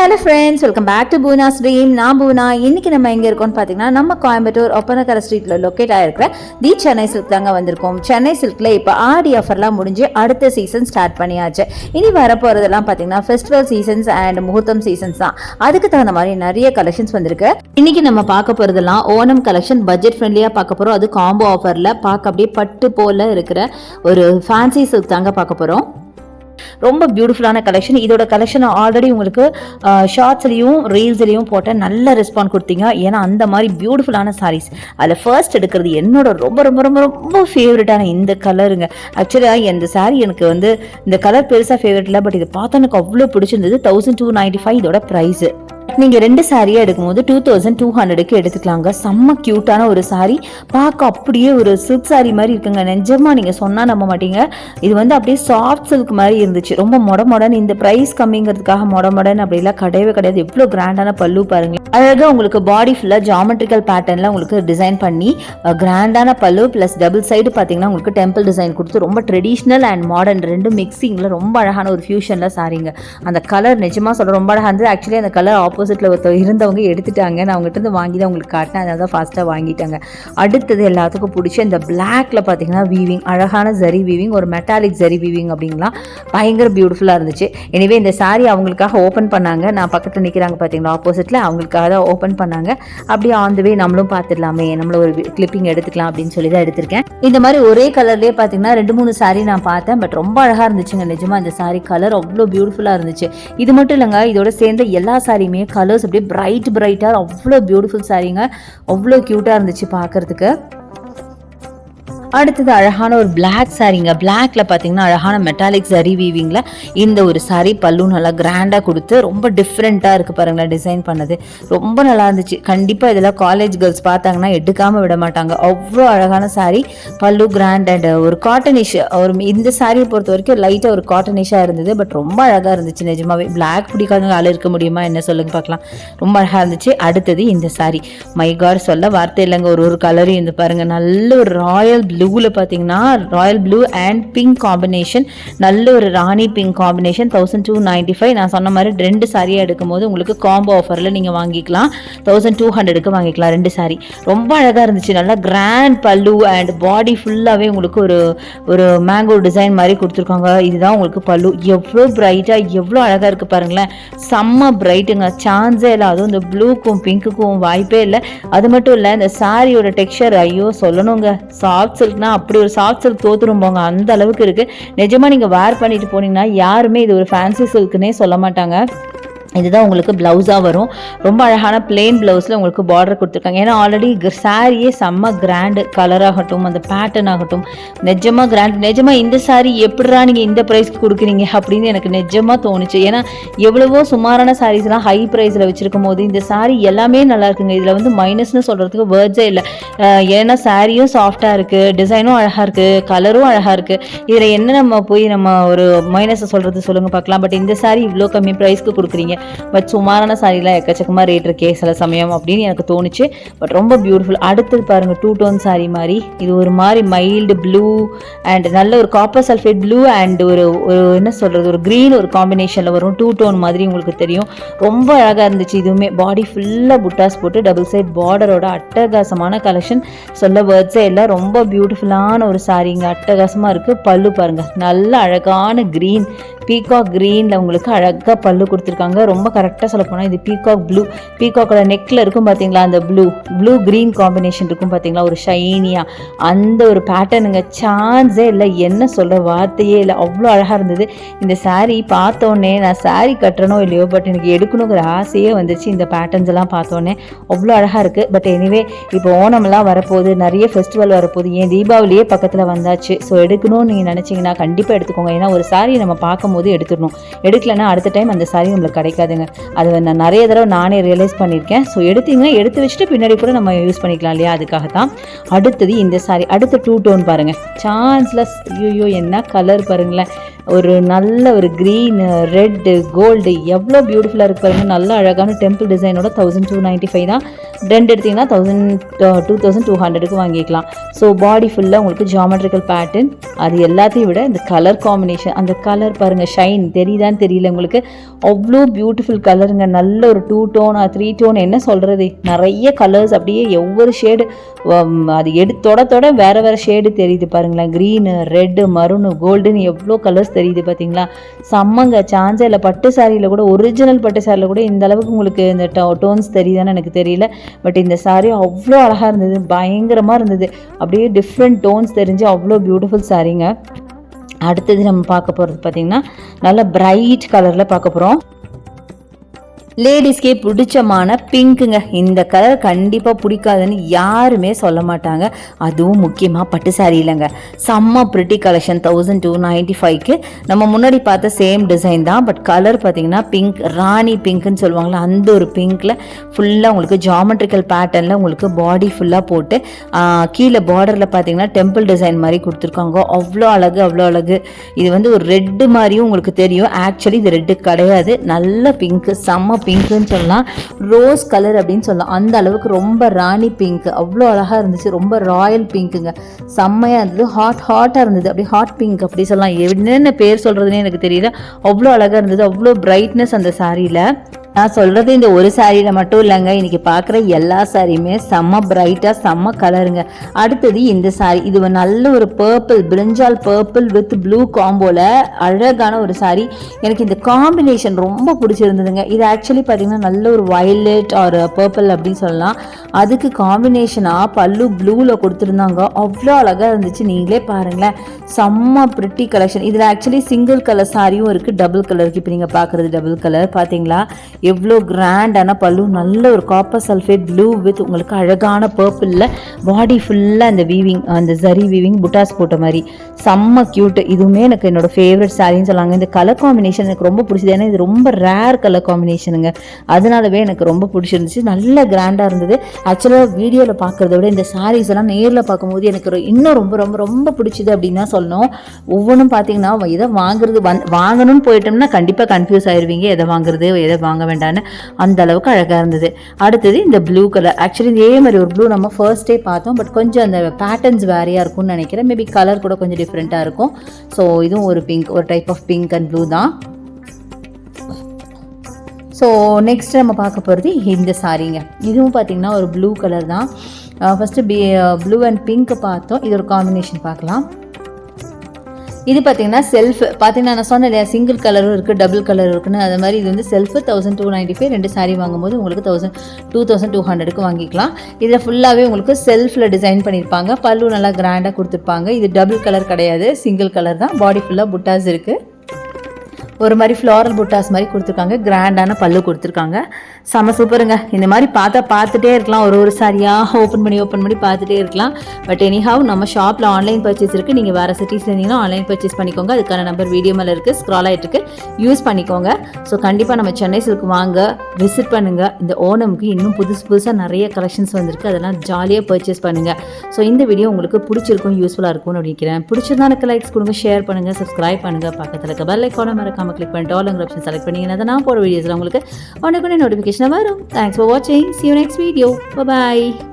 Hello friends, welcome back to Poona's dream. நான் பூனா. இன்றைக்கி நம்ம எங்கே இருக்கோம்னு பார்த்தீங்கன்னா, நம்ம கோயம்புத்தூர் ஒப்பனக்கரை ஸ்ட்ரீட்டில் லொக்கேட் ஆகிருக்கிற தி சென்னை சில்க் தாங்க வந்திருக்கோம். சென்னை சில்கில் இப்போ ஆடி ஆஃபர்லாம் முடிஞ்சு அடுத்த சீசன் ஸ்டார்ட் பண்ணியாச்சு. இனி வரப்போகிறதெல்லாம் பார்த்தீங்கன்னா ஃபெஸ்டிவல் சீசன்ஸ் அண்ட் முகூர்த்தம் சீசன்ஸ் தான். அதுக்கு தகுந்த மாதிரி நிறைய கலெக்ஷன்ஸ் வந்திருக்கு. இன்றைக்கி நம்ம பார்க்க போகிறதெல்லாம் ஓணம் கலெக்ஷன். பட்ஜெட் ஃப்ரெண்ட்லியாக பார்க்க போகிறோம். அது காம்போ ஆஃபரில் பார்க்க அப்படியே பட்டு போல் இருக்கிற ஒரு ஃபேன்சி சில்க் தாங்க பார்க்க போகிறோம். ரொம்ப பியூட்டிஃபுல்லான கலெக்ஷன். இதோட கலெக்ஷன் ஆல்ரெடி உங்களுக்கு ஷார்ட்ஸ்லையும் ரீல்ஸ்லையும் போட்ட நல்ல ரெஸ்பான்ஸ் கொடுத்தீங்க. ஏன்னா அந்த மாதிரி பியூட்டிஃபுல்லான சாரீஸ். அதில் ஃபர்ஸ்ட் எடுக்கிறது என்னோட ரொம்ப ரொம்ப ரொம்ப ரொம்ப ஃபேவரட்டான இந்த கலருங்க. ஆக்சுவலாக இந்த சாரீ எனக்கு வந்து இந்த கலர் பெருசாக ஃபேவரட் இல்லை, பட் இது பார்த்தா எனக்கு அவ்வளோ பிடிச்சிருந்தது. 1295 இதோட ப்ரைஸு. நீங்கள் 2 சாரியாக எடுக்கும்போது 2200க்கு எடுத்துக்கலாங்க. செம்ம க்யூட்டான ஒரு சாரீ. பார்க்க அப்படியே ஒரு சில்க் சாரீ மாதிரி இருக்குங்க. நிஜமாக நீங்கள் சொன்னால் நம்ப மாட்டீங்க. இது வந்து அப்படியே சாஃப்ட் சில்க் மாதிரி இருந்துச்சு. ரொம்ப மொடன்னு. இந்த ப்ரைஸ் கம்மிங்கிறதுக்காக மொடன்னு அப்படிலாம் கிடையவே கிடையாது. எவ்வளோ கிராண்டான பல்லு பாருங்க. அழகாக உங்களுக்கு பாடி ஃபுல்லாக ஜாமெட்ரிக்கல் பேட்டர்னில் உங்களுக்கு டிசைன் பண்ணி கிராண்டான பல்லு ப்ளஸ் டபுள் சைடு பார்த்தீங்கன்னா உங்களுக்கு டெம்பிள் டிசைன் கொடுத்து ரொம்ப ட்ரெடிஷ்னல் அண்ட் மாடர்ன் ரெண்டும் மிக்சிங்கில் ரொம்ப அழகான ஒரு ஃபியூஷனில் சாரீங்க. அந்த கலர் நிஜமாக சொல்ல ரொம்ப அழகாக இருந்தது. ஆக்சுவலி அந்த கலர் ஆப்போசிட்டில் இருந்தவங்க எடுத்துட்டாங்க. நான் அவங்ககிட்ட இருந்து வாங்கி தான் உங்களுக்கு காட்டினேன். அதனால தான் ஃபாஸ்ட்டாக வாங்கிட்டாங்க. அடுத்தது எல்லாத்துக்கும் பிடிச்ச இந்த பிளாக்ல பார்த்தீங்கன்னா வீவிங், அழகான ஜரி வீவிங், ஒரு மெட்டாலிக் ஜரி வீவிங் அப்படிங்களா, பயங்கர பியூட்டிஃபுல்லாக இருந்துச்சு. எனவே இந்த சாரீ அவங்களுக்காக ஓப்பன் பண்ணாங்க. நான் பக்கத்தில் நிற்கிறாங்க பார்த்தீங்களா ஆப்போசிட்டில், அவங்களுக்காக தான் ஓப்பன் பண்ணாங்க. அப்படியே ஆன் த வே நம்மளும் பார்த்துடலாமே, நம்மளும் ஒரு கிளிப்பிங் எடுத்துக்கலாம் அப்படின்னு சொல்லி தான் எடுத்திருக்கேன். இந்த மாதிரி ஒரே கலர்லேயே பார்த்தீங்கன்னா 2-3 சாரீ நான் பார்த்தேன். பட் ரொம்ப அழகாக இருந்துச்சுங்க. நிஜமாக இந்த சாரீ கலர் அவ்வளோ பியூட்டிஃபுல்லாக இருந்துச்சு. இது மட்டும் இல்லைங்க, இதோட சேர்ந்த எல்லா சாரியுமே கலர்ஸ் அப்படியே பிரைட்டாக அவ்வளோ பியூட்டிஃபுல் சாரீங்க. அவ்வளோ க்யூட்டாக இருந்துச்சு பார்க்கறதுக்கு. அடுத்தது அழகான ஒரு பிளாக் சாரீங்க. பிளாக்ல பார்த்தீங்கன்னா அழகான மெட்டாலிக் சரி வீவிங்கில் இந்த ஒரு சாரீ. பல்லு நல்லா கிராண்டாக கொடுத்து ரொம்ப டிஃப்ரெண்ட்டாக இருக்குது பாருங்களேன். டிசைன் பண்ணது ரொம்ப நல்லா இருந்துச்சு. கண்டிப்பாக இதெல்லாம் காலேஜ் கேர்ள்ஸ் பார்த்தாங்கன்னா எடுக்காமல் விட மாட்டாங்க. அவ்வளோ அழகான சாரீ. பல்லு கிராண்ட் அண்ட் ஒரு காட்டனிஷ். ஒரு இந்த சாரியை பொறுத்த வரைக்கும் லைட்டாக ஒரு காட்டனிஷாக இருந்தது. பட் ரொம்ப அழகாக இருந்துச்சு நிஜமாவே. பிளாக் பிடிக்காதவங்க ஆள் இருக்க முடியுமா என்ன சொல்லுங்க பார்க்கலாம். ரொம்ப அழகாக இருந்துச்சு. அடுத்தது இந்த சாரீ. மை காட், சொல்ல வார்த்தை இல்லைங்க. ஒரு கலரும் இந்த பாருங்க. நல்ல ஒரு ராயல் ப்ளூவில் பார்த்தீங்கன்னா Royal blue and pink combination. நல்ல ஒரு ராணி பிங்க் காம்பினேஷன். 1295. நான் சொன்ன மாதிரி 2 சாரியாக எடுக்கும்போது உங்களுக்கு காம்போ ஆஃபரில் நீங்கள் வாங்கிக்கலாம். 1200க்கு வாங்கிக்கலாம் 2 சாரீ. ரொம்ப அழகாக இருந்துச்சு. நல்லா கிராண்ட் பல்லு அண்ட் பாடி ஃபுல்லாகவே உங்களுக்கு ஒரு மேங்கோ டிசைன் மாதிரி கொடுத்துருக்காங்க. இதுதான் உங்களுக்கு பல்லு. எவ்வளோ பிரைட்டாக எவ்வளோ அழகாக இருக்குது பாருங்களேன். செம்ம பிரைட்டுங்க. சான்ஸே இல்லை. அதுவும் இந்த ப்ளூக்கும் பிங்க்குக்கும் வாய்ப்பே இல்லை. அது மட்டும் இல்லை, இந்த சாரியோட டெக்ஸ்சர் ஐயோ சொல்லணுங்க. சாஃப்ட் சில்க்னா அப்படி ஒரு சாஃப்ட் சில்க் தோத்துரும் போங்க, அந்த அளவுக்கு இருக்கு. நிஜமா நீங்க வேர் பண்ணிட்டு போனீங்கன்னா யாருமே இது ஒரு ஃபேன்சி சில்க்னே சொல்ல மாட்டாங்க. இதுதான் உங்களுக்கு ப்ளவுஸாக வரும். ரொம்ப அழகான பிளெயின் ப்ளவுஸில் உங்களுக்கு பார்டர் கொடுத்துருக்காங்க. ஏன்னா ஆல்ரெடி சாரியே செம்ம கிராண்டு. கலராகட்டும் அந்த பேட்டர்ன் ஆகட்டும் நிஜமாக கிராண்ட். நிஜமாக இந்த சாரீ எப்படிரா நீங்கள் இந்த ப்ரைஸ்க்கு கொடுக்குறீங்க அப்படின்னு எனக்கு நிஜமாக தோணுச்சு. ஏன்னா எவ்வளவோ சுமாரான சாரீஸ்லாம் ஹை ப்ரைஸில் வச்சுருக்கும் போது இந்த சாரீ எல்லாமே நல்லா இருக்குங்க. இதில் வந்து மைனஸ்னு சொல்கிறதுக்கு வேர்ட்ஸே இல்லை. ஏன்னா சாரியும் சாஃப்டாக இருக்குது, டிசைனும் அழகாக இருக்குது, கலரும் அழகாக இருக்குது. இதில் என்ன நம்ம போய் நம்ம ஒரு மைனஸை சொல்கிறது சொல்லுங்கள் பார்க்கலாம். பட் இந்த சாரீ இவ்வளோ கம்மி ப்ரைஸ்க்கு கொடுக்குறீங்க. பட் சுமாரான சாரீலாம் எக்கச்சக்கமாக ரேட் இருக்கே சில சமயம் அப்படின்னு எனக்கு தோணுச்சு. பட் ரொம்ப பியூட்டிஃபுல். அடுத்தது பாருங்கள், 2 டோன் சாரீ மாதிரி. இது ஒரு மாதிரி மைல்டு ப்ளூ அண்ட் நல்ல ஒரு காப்பர் சல்ஃபேட் ப்ளூ அண்ட் ஒரு என்ன சொல்கிறது ஒரு க்ரீன் ஒரு காம்பினேஷனில் வரும். 2 டோன் மாதிரி உங்களுக்கு தெரியும். ரொம்ப அழகாக இருந்துச்சு. இதுவுமே பாடி ஃபுல்லாக புட்டாஸ் போட்டு டபுள் சைட் பார்டரோட அட்டகாசமான கலெக்ஷன். சொல்ல வேர்ட்ஸே இல்லை. ரொம்ப பியூட்டிஃபுல்லான ஒரு சாரீங்க. அட்டகாசமாக இருக்குது. பல்லு பாருங்கள். நல்ல அழகான க்ரீன் பீகாக் க்ரீனில் உங்களுக்கு அழகாக பல்லு கொடுத்துருக்காங்க. ரொம்ப கரெக்டாக சொல்ல போனால் இது பீகாக் ப்ளூ. பீகாக்கோட நெக்கில் இருக்கும் பார்த்தீங்களா அந்த ப்ளூ க்ரீன் காம்பினேஷன் இருக்கும் பார்த்தீங்களா, ஒரு ஷைனியாக அந்த ஒரு பேட்டர்னுங்க. சான்ஸே இல்லை. என்ன சொல்கிற வார்த்தையே இல்லை. அவ்வளோ அழகாக இருந்தது. இந்த சாரீ பார்த்தோன்னே நான் சாரீ கட்டுறனோ இல்லையோ, பட் எனக்கு எடுக்கணுங்கிற ஆசையே வந்துச்சு. இந்த பேட்டர்ன்ஸ் எல்லாம் பார்த்தோன்னே அவ்வளோ அழகாக இருக்குது. பட் எனிவே இப்போ ஓணம்லாம் வரப்போகுது, நிறைய ஃபெஸ்டிவல் வரப்போகுது. ஏன் தீபாவளியே பக்கத்தில் வந்தாச்சு. ஸோ எடுக்கணும்னு நீங்கள் நினச்சிங்கன்னா கண்டிப்பாக எடுத்துக்கோங்க. ஏன்னா ஒரு சாரீ நம்ம பார்க்கும் போது எடுத்துடணும். எடுக்கலைன்னா அடுத்த டைம் அந்த சாரீ நம்மளுக்கு கிடைக்காதுங்க. அது நான் நிறைய தடவை நானே ரியலைஸ் பண்ணியிருக்கேன். ஸோ எடுத்தீங்கன்னா எடுத்து வச்சுட்டு பின்னாடி கூட நம்ம யூஸ் பண்ணிக்கலாம் இல்லையா, அதுக்காக தான். அடுத்தது இந்த சாரீ. அடுத்த 2 டோன் பாருங்கள். சான்ஸ்லெஸ். ஐயோ என்ன கலர் பாருங்களேன். ஒரு நல்ல ஒரு க்ரீன் ரெட்டு கோல்டு எவ்வளோ பியூட்டிஃபுல்லாக இருக்கு பாருங்க. நல்ல அழகான டெம்பிள் டிசைனோட 1295 தான். ரெண்டு எடுத்திங்கன்னா 2200 வாங்கிக்கலாம். ஸோ பாடி ஃபுல்லாக உங்களுக்கு ஜாமெட்ரிக்கல் பேட்டர்ன், அது எல்லாத்தையும் விட இந்த கலர் காம்பினேஷன், அந்த கலர் பாருங்கள், ஷைன் தெரியுதான்னு தெரியல உங்களுக்கு, அவ்வளோ பியூட்டிஃபுல் கலருங்க. நல்ல ஒரு 2 டோன் 3 டோன் என்ன சொல்கிறது, நிறைய கலர்ஸ் அப்படியே ஒவ்வொரு ஷேடு அது தொட வேறு வேறு ஷேடு தெரியுது பாருங்களேன். க்ரீனு, ரெட்டு, மரூனு, கோல்டுன்னு எவ்வளோ கலர்ஸ் தெரியுது பார்த்தீங்களா. செம்மங்க. சான்ஸே இல்லை. பட்டு சாரியில் கூட, ஒரிஜினல் பட்டு சாரியில் கூட இந்த அளவுக்கு உங்களுக்கு இந்த டோன்ஸ் தெரியுதான்னு எனக்கு தெரியல. பட் இந்த சாரீ அவ்வளோ அழகாக இருந்தது, பயங்கரமாக இருந்தது. அப்படியே டிஃப்ரெண்ட் டோன்ஸ் தெரிஞ்சு அவ்வளோ பியூட்டிஃபுல் சாரீங்க. அடுத்தது நம்ம பார்க்க போகிறது பார்த்திங்கன்னா நல்ல பிரைட் கலரில் பார்க்க போகிறோம். லேடிஸ்க்கே பிடிச்சமான பிங்க்குங்க. இந்த கலர் கண்டிப்பாக பிடிக்காதுன்னு யாருமே சொல்ல மாட்டாங்க. அதுவும் முக்கியமாக பட்டு சாரி இல்லைங்க. செம்ம பிரிட்டி கலெக்ஷன். 1295க்கு நம்ம முன்னாடி பார்த்த சேம் டிசைன் தான். பட் கலர் பார்த்திங்கன்னா பிங்க், ராணி பிங்க்குன்னு சொல்லுவாங்களா, அந்த ஒரு பிங்க்கில் ஃபுல்லாக உங்களுக்கு ஜாமெட்ரிக்கல் பேட்டர்னில் உங்களுக்கு பாடி ஃபுல்லாக போட்டு கீழே பார்டரில் பார்த்திங்கன்னா டெம்பிள் டிசைன் மாதிரி கொடுத்துருக்காங்க. அவ்வளோ அழகு, அவ்வளோ அழகு. இது வந்து ஒரு ரெட்டு மாதிரியும் உங்களுக்கு தெரியும். ஆக்சுவலி இது ரெட்டு கிடையாது, நல்ல பிங்க்கு, செம்ம பிங்க்குன்னு சொல்லலாம். ரோஸ் கலர் அப்படின்னு சொல்லலாம். அந்த அளவுக்கு ரொம்ப ராணி பிங்க், அவ்வளோ அழகாக இருந்துச்சு. ரொம்ப ராயல் பிங்க்குங்க. செம்மையாக இருந்தது. ஹாட்டாக இருந்தது. அப்படி ஹாட் பிங்க் அப்படி சொல்லலாம். என்னென்ன பேர் சொல்கிறதுனே எனக்கு தெரியல. அவ்வளோ அழகாக இருந்தது. அவ்வளோ பிரைட்னஸ் அந்த சாரியில். நான் சொல்கிறது இந்த ஒரு சாரியில் மட்டும் இல்லைங்க, இன்றைக்கி பார்க்குற எல்லா சாரியுமே செம்ம பிரைட்டாக செம்ம கலருங்க. அடுத்தது இந்த சாரி, இது நல்ல ஒரு பர்பிள், பிரிஞ்சால் பர்பிள் வித் ப்ளூ காம்போவில் அழகான ஒரு சாரி. எனக்கு இந்த காம்பினேஷன் ரொம்ப பிடிச்சிருந்ததுங்க. இது ஆக்சுவலி பார்த்திங்கன்னா நல்ல ஒரு வயலட் ஒரு பர்பிள் அப்படின்னு சொல்லலாம். அதுக்கு காம்பினேஷனாக பல்லு ப்ளூவில் கொடுத்துருந்தாங்க. அவ்வளோ அழகாக இருந்துச்சு. நீங்களே பாருங்களேன், செம்ம பிரிட்டி கலெக்ஷன். இதில் ஆக்சுவலி சிங்கிள் கலர் சாரியும் இருக்குது, டபுள் கலருக்கு. இப்போ நீங்கள் பார்க்குறது டபுள் கலர். பார்த்தீங்களா எவ்வளோ கிராண்டான பல்லு. நல்ல ஒரு காப்பர் சல்ஃபேட் ப்ளூ வித் உங்களுக்கு அழகான பர்பிளில் பாடி ஃபுல்லாக அந்த வீவிங், அந்த ஜரி வீவிங் புட்டாஸ் போட்ட மாதிரி செம்ம க்யூட். இதுவுமே எனக்கு என்னோடய ஃபேவரட் சாரின்னு சொல்லாங்க. இந்த கலர் காம்பினேஷன் எனக்கு ரொம்ப பிடிச்சது. ஏன்னா இது ரொம்ப ரேர் கலர் காம்பினேஷனுங்க. அதனாலவே எனக்கு ரொம்ப பிடிச்சிருந்துச்சு. நல்ல கிராண்டாக இருந்தது. ஆக்சுவலாக வீடியோவில் பார்க்குறத விட இந்த சாரீஸ் எல்லாம் நேரில் பார்க்கும்போது எனக்கு இன்னும் ரொம்ப ரொம்ப ரொம்ப பிடிச்சிது அப்படின்னு தான் சொல்லணும். ஒவ்வொன்றும் பார்த்தீங்கன்னா எதை வாங்குறது வாங்கணும்னு போயிட்டோம்னா கண்டிப்பாக கன்ஃபியூஸ் ஆயிடுவீங்க, எதை வாங்குறது எதை வாங்க வேண்டான்னு. அந்த அளவுக்கு அழகாக இருந்தது. அடுத்தது இந்த ப்ளூ கலர். ஆக்சுவலி இதே மாதிரி ஒரு ப்ளூ நம்ம ஃபர்ஸ்டே பார்த்தோம். பட் கொஞ்சம் அந்த பேட்டர்ன்ஸ் வேறையாக இருக்கும்னு நினைக்கிறேன். மேபி கலர் கூட கொஞ்சம் டிஃப்ரெண்ட்டாக இருக்கும். ஸோ இதுவும் ஒரு பிங்க், ஒரு type of pink and blue தான். ஸோ நெக்ஸ்ட் நம்ம பார்க்க போகிறது இந்த சாரீங்க. இதுவும் பார்த்திங்கன்னா ஒரு ப்ளூ கலர் தான். ஃபஸ்ட்டு ப்ளூ அண்ட் பிங்க் பார்த்தோம். இது ஒரு காம்பினேஷன் பார்க்கலாம். இது பார்த்தீங்கன்னா செல்ஃப் பார்த்தீங்கன்னா நான் சொன்னேன் இல்லையா, சிங்கிள் கலரும் இருக்குது, டபுள் கலர் இருக்குன்னு. அது மாதிரி இது வந்து செல்ஃப் 1295. ரெண்டு சாரீ வாங்கும்போது உங்களுக்கு 2200க்கு வாங்கிக்கலாம். இதில் ஃபுல்லாகவே உங்களுக்கு செல்ஃபில் டிசைன் பண்ணியிருப்பாங்க. பல்லு நல்லா கிராண்டாக கொடுத்துருப்பாங்க. இது டபுள் கலர் கிடையாது, சிங்கிள் கலர் தான். பாடி ஃபுல்லாக புட்டாஸ் இருக்குது. ஒரு மாதிரி ஃப்ளாரல் புட்டாஸ் மாதிரி கொடுத்துருக்காங்க. கிராண்டான பல்லு கொடுத்துருக்காங்க. செம சூப்பருங்க. இந்த மாதிரி பார்த்துட்டே இருக்கலாம். ஒரு சாரியாக ஓப்பன் பண்ணி பார்த்துட்டே இருக்கலாம். பட் எனிஹாவ் நம்ம ஷாப்பில் ஆன்லைன் பர்ச்சேஸ் இருக்குது. நீங்கள் வேறு சிட்டிஸில் இருந்தீங்கன்னா ஆன்லைன் பர்ச்சேஸ் பண்ணிக்கோங்க. அதுக்கான நம்பர் வீடியோ மேலே இருக்குது, ஸ்க்ரால் ஆகிட்டுருக்கு, யூஸ் பண்ணிக்கோங்க. ஸோ கண்டிப்பாக நம்ம சென்னை சில்க்கு வாங்க, விசிட் பண்ணுங்கள். இந்த ஓணமுக்கு இன்னும் புதுசாக நிறைய கலெக்ஷன்ஸ் வந்திருக்கு. அதெல்லாம் ஜாலியாக பர்ச்சேஸ் பண்ணுங்கள். ஸோ இந்த வீடியோ உங்களுக்கு பிடிச்சிருக்கும், யூஸ்ஃபுல்லாக இருக்கும்னு நினைக்கிறேன். பிடிச்சிருந்தா எனக்கு லைக்ஸ் கொடுங்க, ஷேர் பண்ணுங்கள், சப்ஸ்கிரைப் பண்ணுங்கள். பக்கத்தில் இருக்க பெல் ஐகானை மறக்காம கிளிக் பண்ணிட்டு ஆல் ஆப்ஷன் செலக்ட் பண்ணிங்கன்னா நான் போகிற வீடியோஸில் உங்களுக்கு உடனே நோட்டிஃபிகேஷன் வரும். தேங்க்ஸ் ஃபார் வாட்சிங். See you next video. Bye bye.